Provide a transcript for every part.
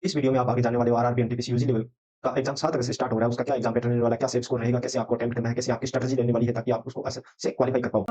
इस वीडियो में आप आगे जाने वाले हो आरआरबी, एनटीपीसी, यूजी लेवल का एग्ज़ाम 7 अगस्त से स्टार्ट हो रहा है। उसका क्या एग्ज़ाम पैटर्न रहने वाला है, क्या सेट स्कोर रहेगा, कैसे आपको अटेम्प्ट करना है, कैसे आपकी स्ट्रैटेजी रहने वाली है ताकि आप उसको से क्वालीफाई कर पाओ।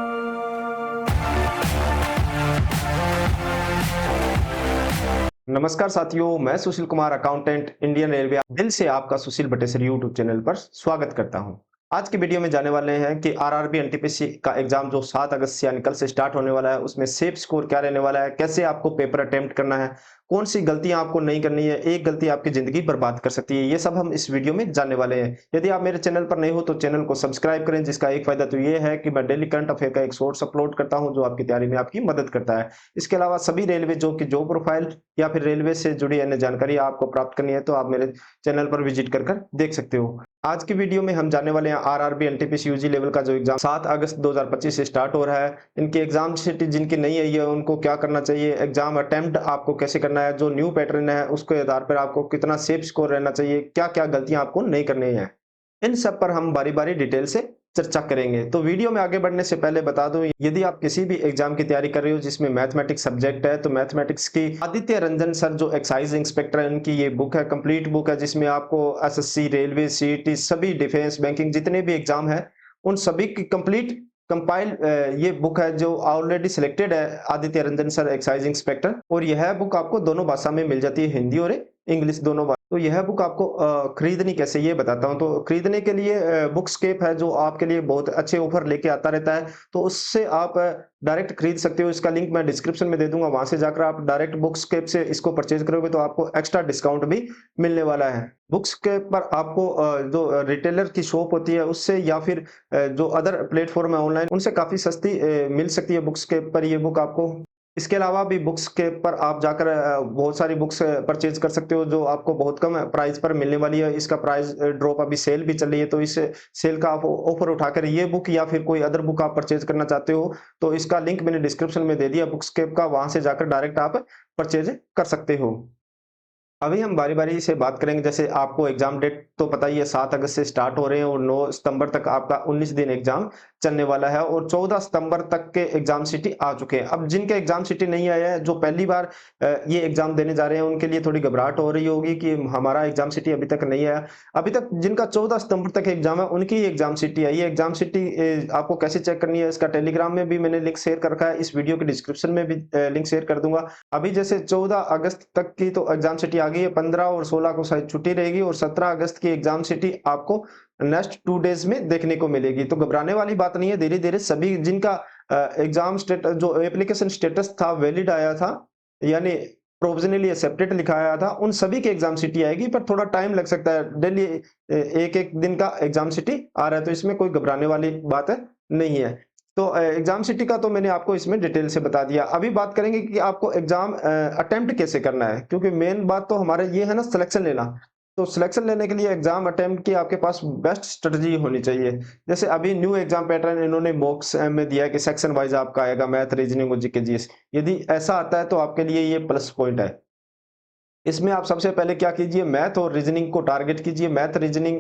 नमस्कार साथियों, मैं Sushil Kumar accountant Indian railway दिल से आपका सुशील बटेसर यूट्यूब चैनल पर स्वागत करता हूं। आज की वीडियो में जाने वाले हैं कि आरआरबी एनटीपीसी का एग्जाम जो 7 अगस्त से यानी कल से स्टार्ट होने वाला है, उसमें सेफ स्कोर क्या रहने वाला है, कैसे आपको पेपर अटेम्प्ट करना है, कौन सी गलतियां आपको नहीं करनी है, एक गलती आपकी जिंदगी बर्बाद कर सकती है। ये सब हम इस वीडियो में जानने वाले हैं। यदि आप मेरे चैनल पर नए हो तो चैनल को सब्सक्राइब करें, जिसका एक फायदा तो ये है कि मैं डेली करंट अफेयर का एक शॉर्ट्स अपलोड करता हूं जो आपकी तैयारी में आपकी मदद करता है। इसके अलावा सभी रेलवे जॉब प्रोफाइल या फिर रेलवे से जुड़ी अन्य जानकारी आपको प्राप्त करनी है तो आप मेरे चैनल पर विजिट कर देख सकते हो। आज की वीडियो में हम जानने वाले हैं आरआरबी एनटीपीसी यूजी लेवल का जो एग्जाम 7 अगस्त 2025 से स्टार्ट हो रहा है। इनकी एग्जाम शीट जिनकी नहीं आई है उनको क्या करना चाहिए, एग्जाम अटेम्प्ट आपको कैसे करना है, जो न्यू पैटर्न है उसके आधार पर आपको कितना सेफ स्कोर रहना चाहिए, क्या-क्या गलतियां आपको नहीं करनी है। इन सब पर हम बारी-बारी डिटेल से चर्चा करेंगे। तो वीडियो में आगे बढ़ने से पहले बता दूं, यदि आप किसी भी एग्जाम की तैयारी कर रहे हो जिसमें मैथमेटिक्स सब्जेक्ट है तो मैथमेटिक्स की आदित्य रंजन सर जो एक्साइज इंस्पेक्टर है उनकी ये बुक है, कंप्लीट बुक है, जिसमें आपको एसएससी, रेलवे, सीईटी सभी डिफेंस, बैंकिंग जितने भी एग्जाम है उन सभी की कंप्लीट कंपाइल ये बुक है जो ऑलरेडी सिलेक्टेड है Aditya Ranjan sir excise inspector. और यह बुक आपको दोनों भाषा में मिल जाती है, हिंदी और इंग्लिश दोनों। तो यह बुक आपको खरीदनी कैसे ये बताता हूँ। तो खरीदने के लिए बुकस्केप है जो आपके लिए बहुत अच्छे ऑफर लेके आता रहता है, तो उससे आप डायरेक्ट खरीद सकते हो। इसका लिंक मैं डिस्क्रिप्शन में दे दूंगा, वहां से जाकर आप डायरेक्ट बुकस्केप से इसको परचेज करोगे तो आपको एक्स्ट्रा डिस्काउंट भी मिलने वाला है। बुकस्केप पर आपको जो रिटेलर की शॉप होती है उससे या फिर जो अदर प्लेटफॉर्म है ऑनलाइन उनसे काफी सस्ती मिल सकती है बुकस्केप पर ये बुक आपको। इसके अलावा भी बुक्स के पर आप जाकर बहुत सारी बुक्स परचेज कर सकते हो जो आपको बहुत कम प्राइस पर मिलने वाली है। इसका प्राइस ड्रॉप अभी सेल भी चल रही है, तो इस सेल का आप ऑफर उठाकर ये बुक या फिर कोई अदर बुक आप परचेज करना चाहते हो तो इसका लिंक मैंने डिस्क्रिप्शन में दे दिया बुक्सकेप का, वहां से जाकर डायरेक्ट आप परचेज कर सकते हो। अभी हम बारी-बारी से बात करेंगे। जैसे आपको एग्जाम डेट तो पता ही है, 7 अगस्त से स्टार्ट हो रहे हैं और 9 सितंबर तक आपका 19 दिन एग्जाम चलने वाला है और 14 सितंबर तक के एग्जाम सिटी आ चुके हैं। अब जिनके एग्जाम सिटी नहीं आया है, जो पहली बार ये एग्जाम देने जा रहे हैं, उनके लिए थोड़ी घबराहट हो रही होगी कि हमारा एग्जाम सिटी अभी तक नहीं आया। अभी तक जिनका 14 सितंबर तक एग्जाम है, उनकी एग्जाम सिटी आई है। एग्जाम सिटी आपको कैसे चेक करनी है, इसका टेलीग्राम में भी मैंने लिंक शेयर कर रखा है, इस वीडियो के डिस्क्रिप्शन में भी लिंक शेयर कर दूंगा। अभी जैसे 14 अगस्त तक की तो एग्जाम सिटी आ गई है, 15 और 16 को शायद छुट्टी रहेगी और 17 अगस्त की एग्जाम सिटी आपको नेक्स्ट 2 डेज में देखने को मिलेगी। तो घबराने वाली बात नहीं है, धीरे-धीरे सभी जिनका एग्जाम जो एप्लीकेशन स्टेटस था वैलिड आया था, यानी प्रोविजनली एक्सेप्टेड लिखा आया था, उन सभी की एग्जाम सिटी आएगी, पर थोड़ा टाइम लग सकता है। डेली एक-एक दिन का एग्जाम सिटी आ रहा है, तो इसमें कोई घबराने वाली बात नहीं है। तो एग्जाम सिटी का तो मैंने आपको इसमें डिटेल से बता दिया। अभी बात करेंगे कि आपको एग्जाम अटेम्प्ट कैसे करना है, क्योंकि मेन बात तो हमारे ये है ना सिलेक्शन लेना। तो सिलेक्शन लेने के लिए एग्जाम अटेम्प्ट की आपके पास बेस्ट स्ट्रेटजी होनी चाहिए। जैसे अभी न्यू एग्जाम पैटर्न इन्होंने मॉक्स में दिया है कि सेक्शन वाइज आपका आएगा मैथ, रीजनिंग और जीके जीएस। यदि ऐसा आता है तो आपके लिए ये प्लस पॉइंट है। इसमें आप सबसे पहले क्या कीजिए, मैथ और रीजनिंग को टारगेट कीजिए। मैथ रीजनिंग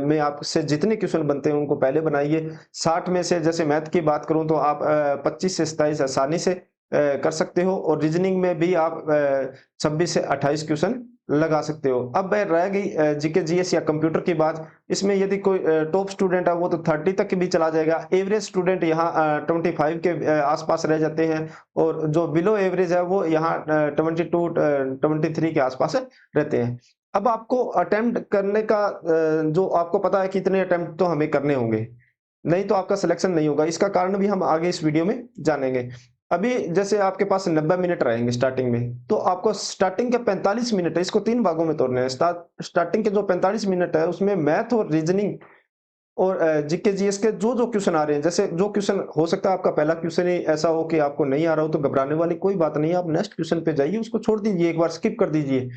में आपसे जितने क्वेश्चन बनते हैं उनको पहले बनाइए। 60 में से जैसे मैथ की बात करूं तो आप 25 से 27 आसानी से कर सकते हो और रीजनिंग में भी आप 26 से 28 क्वेश्चन लगा सकते हो। अब रह गई जीके जीएस या कंप्यूटर की बात। इसमें यदि कोई टॉप स्टूडेंट है वो तो 30 तक भी चला जाएगा। एवरेज स्टूडेंट यहाँ 25 के आसपास रह जाते हैं और जो बिलो एवरेज है वो यहाँ 22 23 के आसपास रहते हैं। अब आपको अटेम्प्ट करने का जो आपको पता है कि इतने अटेम्प्ट तो हमें करने होंगे, नहीं तो आपका सिलेक्शन नहीं होगा। इसका कारण भी हम आगे इस वीडियो में जानेंगे। अभी जैसे आपके पास 90 मिनट रहेंगे स्टार्टिंग में, तो आपको स्टार्टिंग के 45 मिनट है, इसको 3 भागों में तोड़ना है। स्टार्टिंग के जो 45 मिनट है उसमें मैथ और रीजनिंग और जीके जीएस के जो क्वेश्चन आ रहे हैं, जैसे जो क्वेश्चन हो सकता है आपका पहला क्वेश्चन ही ऐसा हो कि आपको नहीं आ रहा हो, तो घबराने वाली कोई बात नहीं है। आप नेक्स्ट क्वेश्चन पे जाइए, उसको छोड़ दीजिए, एक बार स्किप कर दीजिए।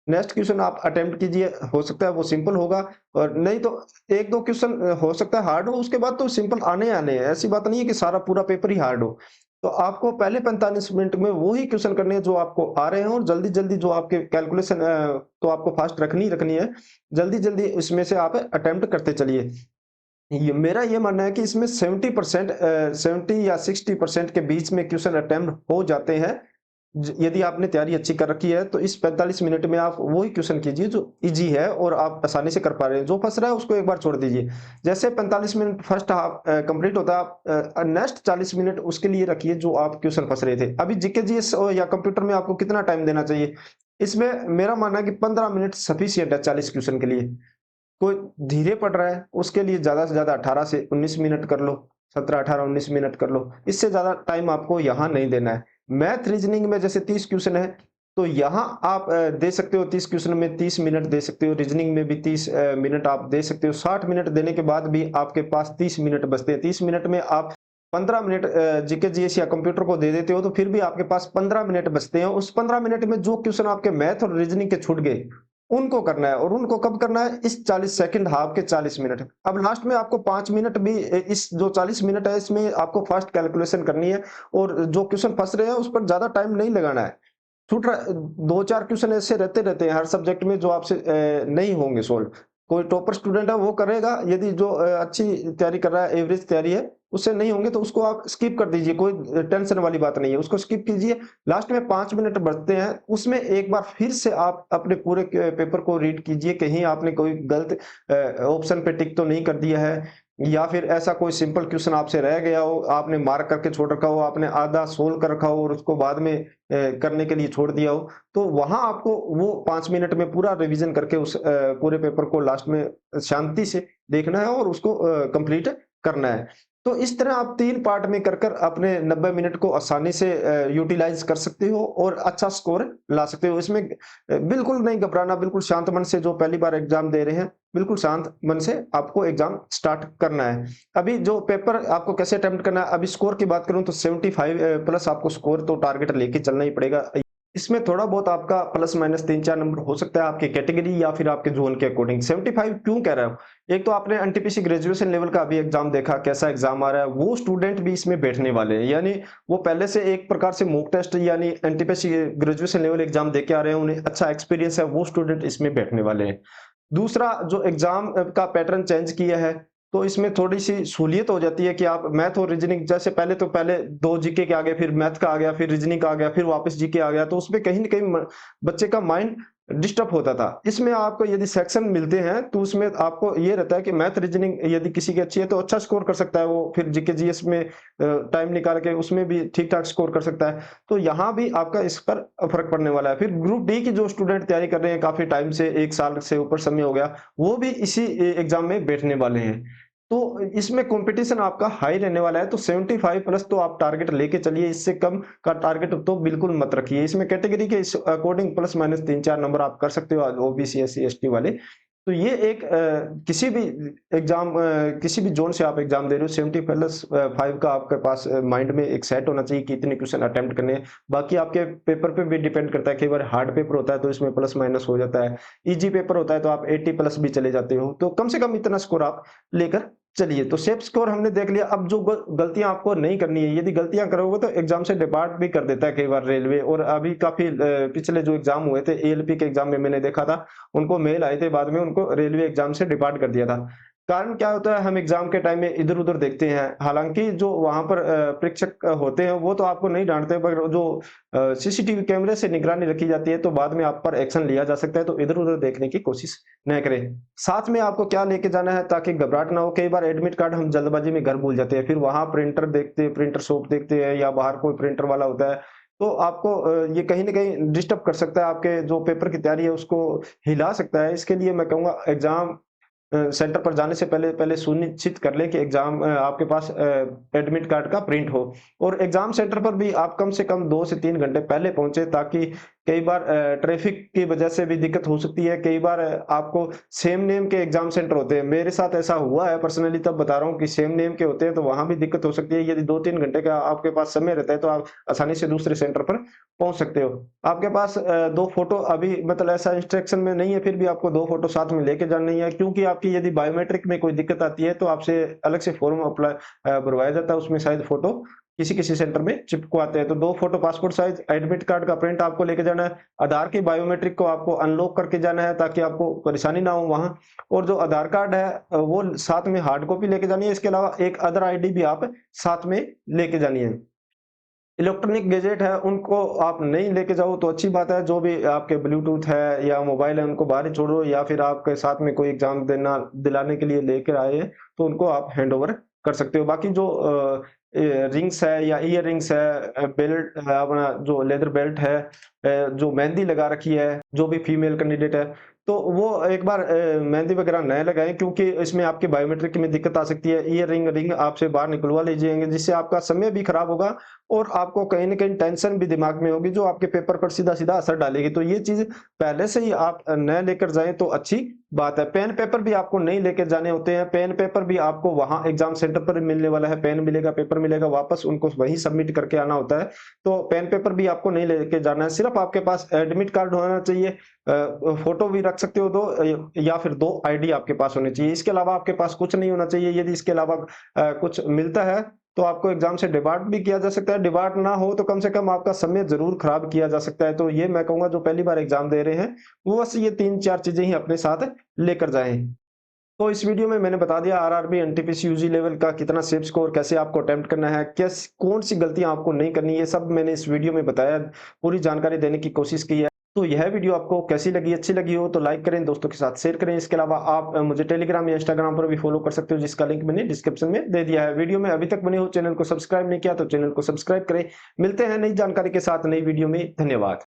नेक्स्ट क्वेश्चन आप अटेम्प्ट कीजिए, हो सकता है वो सिंपल होगा और नहीं तो 1-2 क्वेश्चन हो सकता है हार्ड हो, उसके बाद तो सिंपल आने ही आने हैं। ऐसी बात नहीं है कि सारा पूरा पेपर ही हार्ड हो। तो आपको पहले 45 मिनट में वो ही क्वेश्चन करने हैं जो आपको आ रहे हैं और जल्दी-जल्दी जो आपके कैलकुलेशन तो आपको फास्ट रखनी ही रखनी है। जल्दी-जल्दी इसमें से आप अटेम्प्ट करते चलिए। ये मेरा ये मानना है कि इसमें 70% 70 या 60% के बीच में क्वेश्चन अटेम्प्ट हो जाते हैं। यदि आपने तैयारी अच्छी कर रखी है तो इस 45 मिनट में आप वही क्वेश्चन कीजिए जो इजी है और आप आसानी से कर पा रहे हैं। जो फंस रहा है उसको एक बार छोड़ दीजिए। जैसे 45 मिनट फर्स्ट हाफ कंप्लीट होता है, आप नेक्स्ट 40 मिनट उसके लिए रखिए जो आप क्वेश्चन फंस रहे थे। अभी जीके जीएस या कंप्यूटर में आपको कितना टाइम देना चाहिए? इसमें मेरा मानना है कि 15 मिनट सफिशिएंट है 40 क्वेश्चन के लिए। कोई धीरे पढ़ रहा है उसके लिए ज़्यादा से ज़्यादा 18 से 19 मिनट कर लो, 17, 18, 19 मिनट कर लो। इससे ज़्यादा टाइम आपको यहाँ नहीं देना है। मैथ रीजनिंग में जैसे 30 क्वेश्चन है, तो यहाँ आप दे सकते हो 30 क्वेश्चन में 30 मिनट दे सकते हो, रीजनिंग में भी 30 मिनट आप दे सकते हो। 60 मिनट देने के बाद भी आपके पास 30 मिनट बचते हैं। 30 मिनट में आप 15 मिनट जीके जीएस या कंप्यूटर को दे देते हो तो फिर भी आपके पास 15 मिनट बचते हैं। उस 15 मिनट में जो क्वेश्चन आपके मैथ और रीजनिंग के छूट गए, उनको करना है। और उनको कब करना है? इस 40 सेकंड हाफ के 40 मिनट। अब लास्ट में आपको 5 मिनट भी इस जो 40 मिनट है इसमें आपको फास्ट कैलकुलेशन करनी है और जो क्वेश्चन फंस रहे हैं उस पर ज्यादा टाइम नहीं लगाना है। छूट रहा 2-4 क्वेश्चन ऐसे रहते हैं हर सब्जेक्ट में जो आपसे नहीं होंगे सोल्व। कोई टॉपर स्टूडेंट है वो करेगा, यदि जो अच्छी तैयारी कर रहा है, एवरेज तैयारी है, उससे नहीं होंगे तो उसको आप स्किप कर दीजिए। कोई टेंशन वाली बात नहीं है, उसको स्किप कीजिए। लास्ट में 5 मिनट बचते हैं, उसमें एक बार फिर से आप अपने पूरे पेपर को रीड कीजिए, कहीं आपने कोई गलत ऑप्शन पे टिक तो नहीं कर दिया है, या फिर ऐसा कोई सिंपल क्वेश्चन आपसे रह गया हो, आपने मार्क करके छोड़ रखा हो, आपने आधा सोल्व कर रखा हो और उसको बाद में करने के लिए छोड़ दिया हो, तो वहां आपको वो 5 मिनट में पूरा रिवीजन करके उस पूरे पेपर को लास्ट में शांति से देखना है और उसको कंप्लीट करना है। तो इस तरह आप 3 पार्ट में कर कर अपने 90 मिनट को आसानी से यूटिलाइज कर सकते हो और अच्छा स्कोर ला सकते हो। इसमें बिल्कुल नहीं घबराना, बिल्कुल शांत मन से जो पहली बार एग्जाम दे रहे हैं, बिल्कुल शांत मन से आपको एग्जाम स्टार्ट करना है। अभी जो पेपर आपको कैसे अटेम्प्ट करना है, अभी स्कोर की बात करूं तो 75 प्लस आपको स्कोर तो टारगेट लेके चलना ही पड़ेगा। इसमें थोड़ा बहुत आपका प्लस माइनस 3-4 नंबर हो सकता है आपकी कैटेगरी या फिर आपके जोन के अकॉर्डिंग। 75 क्यों कह रहा हूं? एक तो आपने एनटीपीसी ग्रेजुएशन लेवल का अभी एग्जाम देखा, कैसा एग्जाम आ रहा है, वो स्टूडेंट भी इसमें बैठने वाले हैं। यानी वो पहले से एक प्रकार से मॉक टेस्ट यानी एनटीपीसी ग्रेजुएशन लेवल एग्जाम दे के आ रहे हैं, उन्हें अच्छा एक्सपीरियंस है, वो स्टूडेंट इसमें बैठने वाले हैं। दूसरा, जो एग्जाम का पैटर्न चेंज किया है, तो इसमें थोड़ी-सी सहूलियत हो जाती है कि आप मैथ और रीजनिंग जैसे पहले 2 जीके के आ गए, फिर मैथ का आ गया, फिर रीजनिंग का आ गया, फिर वापस जीके आ गया, तो उसमें कहीं न कहीं म बच्चे का माइंड डिस्टर्ब होता था। इसमें आपको यदि सेक्शन मिलते हैं, तो उसमें आपको ये रहता है कि मैथ रीजनिंग यदि किसी की अच्छी है, तो अच्छा स्कोर कर सकता है वो, फिर जीके जीएस में टाइम निकाल के उसमें भी ठीक-ठाक स्कोर कर सकता है। तो यहाँ भी आपका इस पर फ़र्क पड़ने वाला है। फिर ग्रुप डी की जो स्टूडेंट तैयारी कर रहे हैं काफ़ी टाइम से, 1 साल से ऊपर समय हो गया, वो भी इसी एग्ज़ाम में बैठने वाले हैं। तो इसमें कॉम्पिटिशन आपका हाई रहने वाला है, तो 75 प्लस तो आप टारगेट लेके चलिए, इससे कम का टारगेट तो बिल्कुल मत रखिए। इसमें कैटेगरी के इस अकॉर्डिंग प्लस माइनस 3-4 नंबर आप कर सकते हो ओबीसी, एससी, एसटी वाले। तो ये एक किसी भी एग्ज़ाम किसी भी ज़ोन से आप एग्ज़ाम दे रहे हो, 70 प्लस 5 का आपके पास माइंड में एक सेट होना चाहिए कि इतने क्वेश्चन अटेम्प्ट करने हैं। बाकी आपके पेपर पे भी डिपेंड करता है, कई बार हार्ड पेपर होता है तो इसमें प्लस माइनस हो जाता है। ईज़ी पेपर होता है तो आप 80 प्लस भी चले जाते हो। तो कम से कम इतना स्कोर आप लेकर चलिए। तो सेफ स्कोर हमने देख लिया। अब जो गलतियां आपको नहीं करनी है, यदि गलतियां करोगे तो एग्जाम से डिपार्ट भी कर देता है कई बार रेलवे। और अभी काफी पिछले जो एग्जाम हुए थे एएलपी के एग्जाम में मैंने देखा था, उनको मेल आए थे, बाद में उनको रेलवे एग्जाम से डिपार्ट कर दिया था। कारण क्या होता है, हम एग्जाम के टाइम में इधर उधर देखते हैं, हालांकि जो वहां पर प्रेक्षक होते हैं वो तो आपको नहीं डांटते, पर जो सीसीटीवी कैमरे से निगरानी रखी जाती है तो बाद में आप पर एक्शन लिया जा सकता है। तो इधर उधर देखने की कोशिश न करें। साथ में आपको क्या लेके जाना है ताकि घबराहट ना हो। कई बार एडमिट कार्ड हम जल्दबाजी में घर भूल जाते हैं, फिर वहां प्रिंटर देखते हैं, प्रिंटर शॉप देखते हैं या बाहर कोई प्रिंटर वाला होता है, तो आपको ये कहीं न कहीं डिस्टर्ब कर सकता है, आपके जो पेपर की तैयारी है उसको हिला सकता है। इसके लिए मैं कहूँगा एग्ज़ाम सेंटर पर जाने से पहले पहले सुनिश्चित कर लें कि एग्ज़ाम आपके पास एडमिट कार्ड का प्रिंट हो। और एग्ज़ाम सेंटर पर भी आप कम से कम 2 से 3 घंटे पहले पहुँचे, ताकि कई बार ट्रैफ़िक की वजह से भी दिक्कत हो सकती है। कई बार आपको सेम नेम के एग्ज़ाम सेंटर होते हैं। मेरे साथ ऐसा हुआ है पर्सनली, तब बता रहा हूँ कि सेम नेम के होते हैं तो वहाँ भी दिक्कत हो सकती है। यदि 2-3 घंटे का आपके पास समय रहता है तो आप आसानी से दूसरे सेंटर पर पहुँच सकते हो। आपके पास 2 फ़ोटो अभी मतलब ऐसा इंस्ट्रक्शन में नहीं है, फिर भी आपको 2 फ़ोटो साथ में लेके जानी है, क्योंकि आपकी यदि बायोमेट्रिक में कोई दिक्कत आती है तो आपसे अलग से फ़ॉर्म अप्लाई भरवाया जाता है, उसमें शायद फ़ोटो किसी-किसी सेंटर में चिपकवाते हैं। तो 2 photo passport size, admit card का प्रिंट आपको लेके जाना है। आधार की बायोमेट्रिक को आपको अनलॉक करके जाना है ताकि आपको परेशानी ना हो वहाँ। और जो आधार कार्ड है वो साथ में हार्ड कॉपी लेके जानी है। इसके अलावा एक अदर आईडी भी आप साथ में लेके जानी है। इलेक्ट्रॉनिक गैजेट है उनको आप नहीं लेके जाओ तो अच्छी बात है। जो भी आपके ब्लूटूथ है या मोबाइल है उनको बाहर ही छोड़ो, या फिर आपके साथ में कोई एग्जाम देना दिलाने के लिए लेकर आए हैं तो उनको आप हैंड ओवर कर सकते हो। बाकी जो रिंग्स है या ईयर रिंग्स है, बेल्ट अपना जो लेदर बेल्ट है, जो मेहंदी लगा रखी है जो भी फीमेल कैंडिडेट है, तो वो एक बार मेहंदी वगैरह न लगाएं, क्योंकि इसमें आपके बायोमेट्रिक में दिक्कत आ सकती है। ईयर रिंग आपसे बाहर निकलवा लीजिएंगे, जिससे आपका समय भी खराब होगा और आपको कहीं न कहीं टेंशन भी दिमाग में होगी, जो आपके पेपर पर सीधा-सीधा असर डालेगी। तो ये चीज़ पहले से ही आप न लेकर जाएँ तो अच्छी बात है। पेन पेपर भी आपको नहीं लेकर जाने होते हैं। पेन पेपर भी आपको वहाँ एग्ज़ाम सेंटर पर मिलने वाला है। पेन मिलेगा, पेपर मिलेगा, वापस उनको वहीं सबमिट करके आना होता है। तो पेन पेपर भी आपको नहीं लेके जाना है। सिर्फ़ आपके पास एडमिट कार्ड होना चाहिए, फ़ोटो भी रख सकते हो 2, या फिर 2 आईडी आपके पास होने चाहिए। इसके अलावा आपके पास कुछ नहीं होना चाहिए। यदि इसके अलावा कुछ मिलता है तो आपको एग्ज़ाम से डिबार्ट भी किया जा सकता है। डिबार्ट ना हो तो कम से कम आपका समय ज़रूर खराब किया जा सकता है। तो ये मैं कहूँगा जो पहली बार एग्ज़ाम दे रहे हैं, वो बस ये 3-4 चीज़ें ही अपने साथ लेकर जाएँ। तो इस वीडियो में मैंने बता दिया आरआरबी, एनटीपीसी, यूजी लेवल का कितना सेफ स्कोर, कैसे आपको अटेम्प्ट करना है, किस कौन-सी गलतियाँ आपको नहीं करनी है, ये सब मैंने इस वीडियो में बताया, पूरी जानकारी देने की कोशिश की है। तो यह वीडियो आपको कैसी लगी, अच्छी लगी हो तो लाइक करें, दोस्तों के साथ शेयर करें। इसके अलावा आप मुझे टेलीग्राम या इंस्टाग्राम पर भी फॉलो कर सकते हो, जिसका लिंक मैंने डिस्क्रिप्शन में दे दिया है। वीडियो में अभी तक बने हो, चैनल को सब्सक्राइब नहीं किया तो चैनल को सब्सक्राइब करें। मिलते हैं नई जानकारी के साथ नई वीडियो में। धन्यवाद।